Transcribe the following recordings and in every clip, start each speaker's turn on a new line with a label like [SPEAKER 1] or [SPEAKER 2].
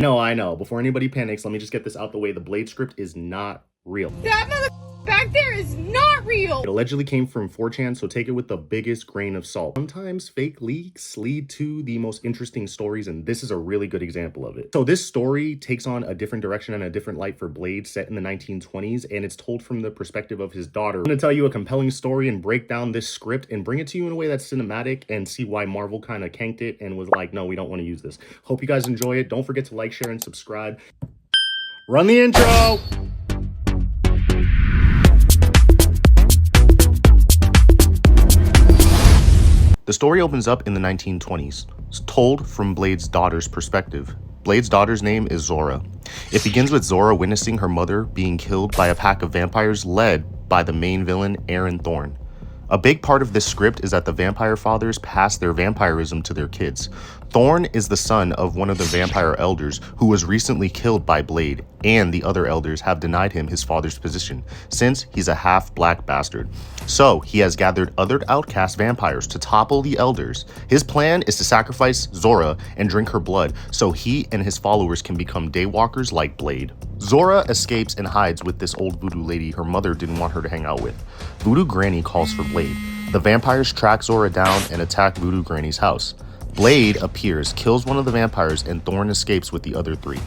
[SPEAKER 1] No, I know. Before anybody panics, let me just get this out the way. The Blade script is not real.
[SPEAKER 2] That mother back there is not real.
[SPEAKER 1] It allegedly came from 4chan, so take it with the biggest grain of salt. Sometimes fake leaks lead to the most interesting stories, and this is a really good example of it. So this story takes on a different direction and a different light for Blade, set in the 1920s, and it's told from the perspective of his daughter. I'm gonna tell you a compelling story and break down this script and bring it to you in a way that's cinematic and see why Marvel kind of canked it and was like, no, we don't want to use this. Hope you guys enjoy it. Don't forget to like, share, and subscribe. Run the intro! The story opens up in the 1920s. It's told from Blade's daughter's perspective. Blade's daughter's name is Zora. It begins with Zora witnessing her mother being killed by a pack of vampires led by the main villain, Aaron Thorne. A big part of this script is that the vampire fathers pass their vampirism to their kids. Thorne is the son of one of the vampire elders who was recently killed by Blade, and the other elders have denied him his father's position, since he's a half-black bastard. So, he has gathered other outcast vampires to topple the elders. His plan is to sacrifice Zora and drink her blood, so he and his followers can become Daywalkers like Blade. Zora escapes and hides with this old voodoo lady her mother didn't want her to hang out with. Voodoo Granny calls for Blade. The vampires track Zora down and attack Voodoo Granny's house. Blade appears, kills one of the vampires, and Thorne escapes with the other three.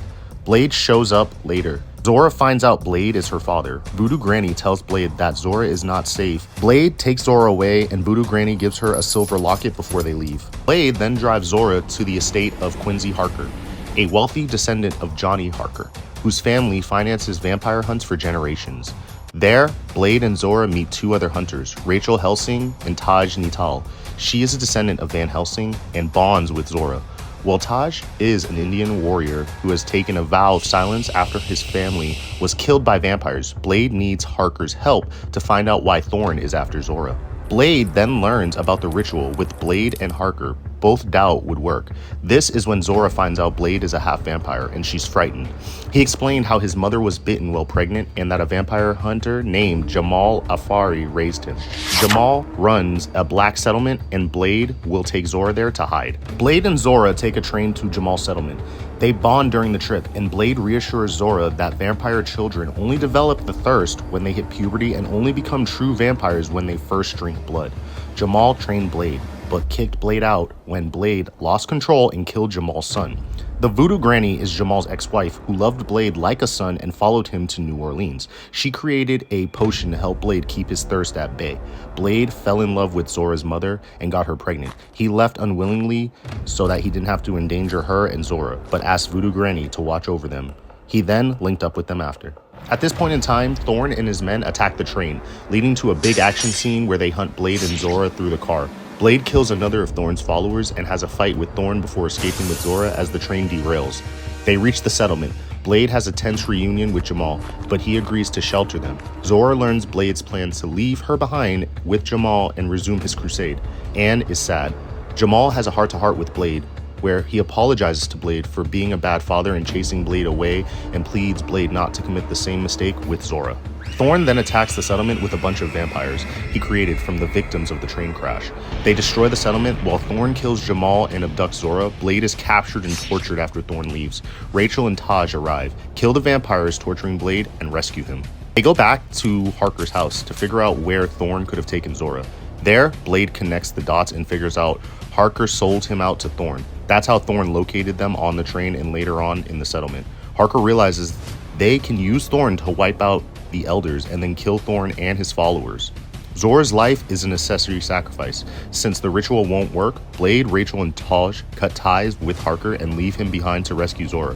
[SPEAKER 1] Blade shows up later. Zora finds out Blade is her father. Voodoo Granny tells Blade that Zora is not safe. Blade takes Zora away, and Voodoo Granny gives her a silver locket before they leave. Blade then drives Zora to the estate of Quincy Harker, a wealthy descendant of Johnny Harker, whose family finances vampire hunts for generations. There, Blade and Zora meet two other hunters, Rachel Helsing and Taj Nital. She is a descendant of Van Helsing and bonds with Zora, while Taj is an Indian warrior who has taken a vow of silence after his family was killed by vampires. Blade needs Harker's help to find out why Thorne is after Zora. Blade then learns about the ritual with Blade and Harker both doubt would work. This is when Zora finds out Blade is a half vampire and she's frightened. He explained how his mother was bitten while pregnant and that a vampire hunter named Jamal Afari raised him. Jamal runs a black settlement and Blade will take Zora there to hide. Blade and Zora take a train to Jamal's settlement. They bond during the trip, and Blade reassures Zora that vampire children only develop the thirst when they hit puberty and only become true vampires when they first drink blood. Jamal trained Blade, but kicked Blade out when Blade lost control and killed Jamal's son. The Voodoo Granny is Jamal's ex-wife who loved Blade like a son and followed him to New Orleans. She created a potion to help Blade keep his thirst at bay. Blade fell in love with Zora's mother and got her pregnant. He left unwillingly so that he didn't have to endanger her and Zora, but asked Voodoo Granny to watch over them. He then linked up with them after. At this point in time, Thorne and his men attack the train, leading to a big action scene where they hunt Blade and Zora through the car. Blade kills another of Thorne's followers and has a fight with Thorne before escaping with Zora as the train derails. They reach the settlement. Blade has a tense reunion with Jamal, but he agrees to shelter them. Zora learns Blade's plans to leave her behind with Jamal and resume his crusade, and is sad. Jamal has a heart-to-heart with Blade, where he apologizes to Blade for being a bad father and chasing Blade away and pleads Blade not to commit the same mistake with Zora. Thorne then attacks the settlement with a bunch of vampires he created from the victims of the train crash. They destroy the settlement while Thorne kills Jamal and abducts Zora. Blade is captured and tortured after Thorne leaves. Rachel and Taj arrive, kill the vampires torturing Blade, and rescue him. They go back to Harker's house to figure out where Thorne could have taken Zora. There, Blade connects the dots and figures out Harker sold him out to Thorne. That's how Thorne located them on the train and later on in the settlement. Harker realizes they can use Thorne to wipe out the elders and then kill Thorne and his followers. Zora's life is an accessory sacrifice. Since the ritual won't work, Blade, Rachel, and Taj cut ties with Harker and leave him behind to rescue Zora.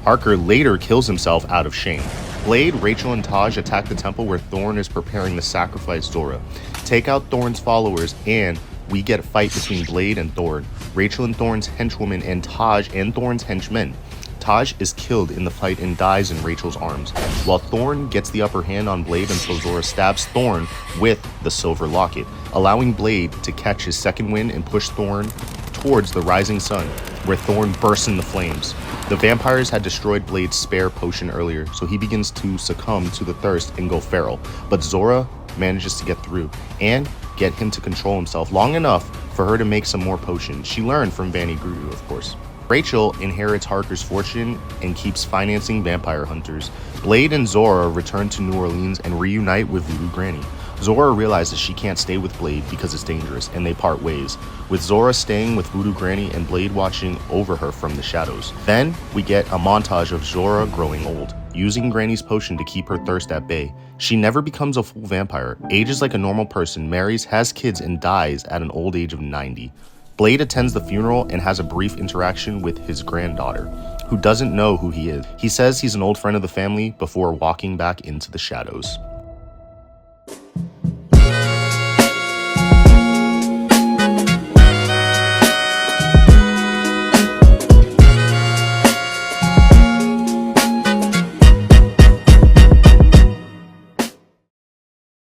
[SPEAKER 1] Harker later kills himself out of shame. Blade, Rachel, and Taj attack the temple where Thorne is preparing to sacrifice Zora. Take out Thorne's followers and we get a fight between Blade and Thorne, Rachel and Thorne's henchwoman, and Taj and Thorne's henchmen. Taj is killed in the fight and dies in Rachel's arms, while Thorne gets the upper hand on Blade until Zora stabs Thorne with the silver locket, allowing Blade to catch his second wind and push Thorne towards the rising sun, where Thorne bursts in the flames. The vampires had destroyed Blade's spare potion earlier, so he begins to succumb to the thirst and go feral, but Zora manages to get through and get him to control himself long enough for her to make some more potions she learned from Vanny Guru, of course. Rachel inherits Harker's fortune and keeps financing vampire hunters. Blade and Zora return to New Orleans and reunite with Voodoo Granny. Zora realizes she can't stay with Blade because it's dangerous, and they part ways, with Zora staying with Voodoo Granny and Blade watching over her from the shadows. Then, we get a montage of Zora growing old, using Granny's potion to keep her thirst at bay. She never becomes a full vampire, ages like a normal person, marries, has kids, and dies at an old age of 90. Blade attends the funeral and has a brief interaction with his granddaughter, who doesn't know who he is. He says he's an old friend of the family before walking back into the shadows.